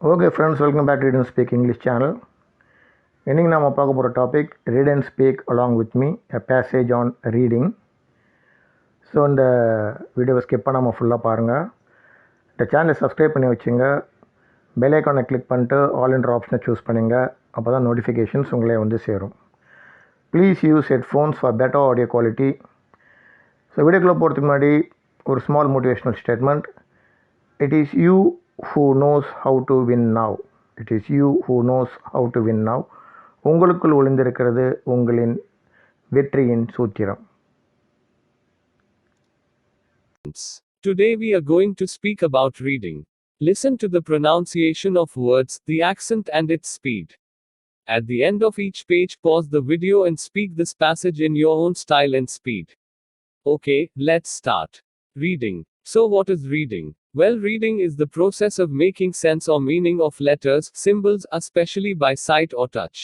Okay friends, welcome back to ReadnSpeak English channel. இன்னைக்கு நாம பார்க்க போற topic read and speak along with me, a passage on reading. So இந்த வீடியோவை skip பண்ணாமல் ஃபுல்லாக பாருங்கள். இந்த சேனலை சப்ஸ்கிரைப் பண்ணி வச்சுங்க. பெல் ஐக்கானை கிளிக் பண்ணிட்டு ஆல் என்ற ஆப்ஷனை சூஸ் பண்ணுங்க. அப்போ தான் நோட்டிஃபிகேஷன்ஸ் உங்களே வந்து சேரும். Please use headphones for better audio quality. So வீடியோக்குள்ளே போகிறதுக்கு முன்னாடி ஒரு small motivational statement. It is you who knows how to win now. It is you who knows how to win now. உங்களுக்குள் ஒளிந்திருக்கிறது உங்களின் வெற்றியின் சூத்திரம். Today we are going to speak about reading. Listen to the pronunciation of words, the accent and its speed. At the end of each page, pause the video and speak this passage in your own style and speed. Okay, let's start. Reading. So what is reading? Well, reading is the process of making sense or meaning of letters, symbols, especially by sight or touch.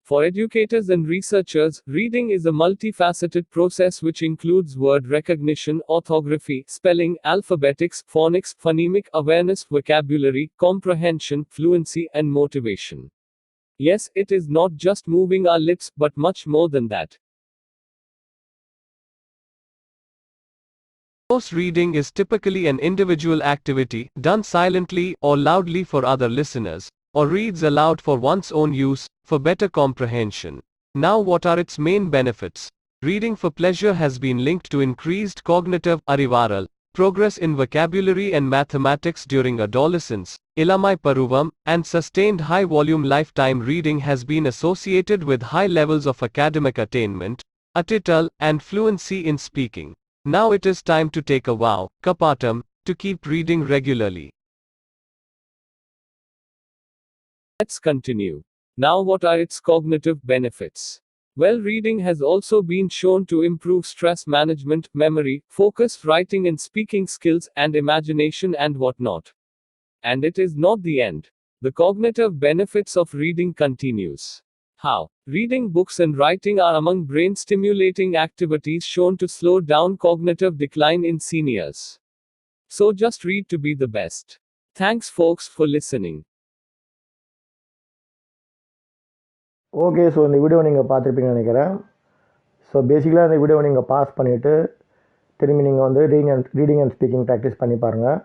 For educators and researchers, reading is a multifaceted process which includes word recognition, orthography, spelling, alphabetics, phonics, phonemic awareness, vocabulary, comprehension, fluency, and motivation. Yes, it is not just moving our lips, but much more than that. Close reading is typically an individual activity, done silently or loudly for other listeners, or reads aloud for one's own use, for better comprehension. Now, what are its main benefits? Reading for pleasure has been linked to increased cognitive arivaral progress in vocabulary and mathematics during adolescence, ilamai paruvam, and sustained high-volume lifetime reading has been associated with high levels of academic attainment, attital, and fluency in speaking. Now it is time to take a vow, kapatam, to keep reading regularly. Let's continue. Now, what are its cognitive benefits? Well, reading has also been shown to improve stress management, memory, focus, writing and speaking skills, and imagination and whatnot. And it is not the end. The cognitive benefits of reading continues. How? Reading books and writing are among brain-stimulating activities shown to slow down cognitive decline in seniors. So just read to be the best. Thanks folks for listening. Okay, so இந்த video நீங்கள் பார்த்துருப்பீங்கன்னு நினைக்கிறேன். So பேசிக்கலாக இந்த வீடியோவை நீங்கள் pass பண்ணிவிட்டு திரும்பி நீங்கள் வந்து ரீடிங் அண்ட் ஸ்பீக்கிங் ப்ராக்டிஸ் பண்ணி பாருங்கள்.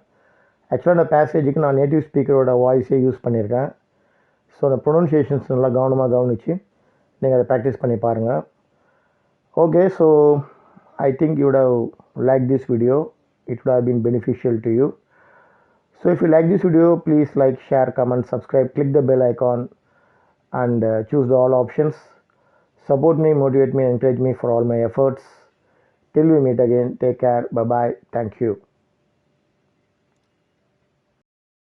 ஆக்சுவலாக இந்த பேசேஜுக்கு நான் நேட்டிவ் ஸ்பீக்கரோட வாய்ஸே யூஸ் பண்ணியிருக்கேன். ஸோ அந்த ப்ரொனன்சியேஷன்ஸ் நல்லா கவனமாக கவனித்து நீங்கள் அதை ப்ராக்டிஸ் பண்ணி பாருங்கள். Okay, so I think you would have liked this video. It would have been beneficial to you. So if you like this video, please like, share, comment, subscribe, click the bell icon and choose the all options. Support me, motivate me, encourage me for all my efforts. Till we meet again, take care, bye bye, thank you.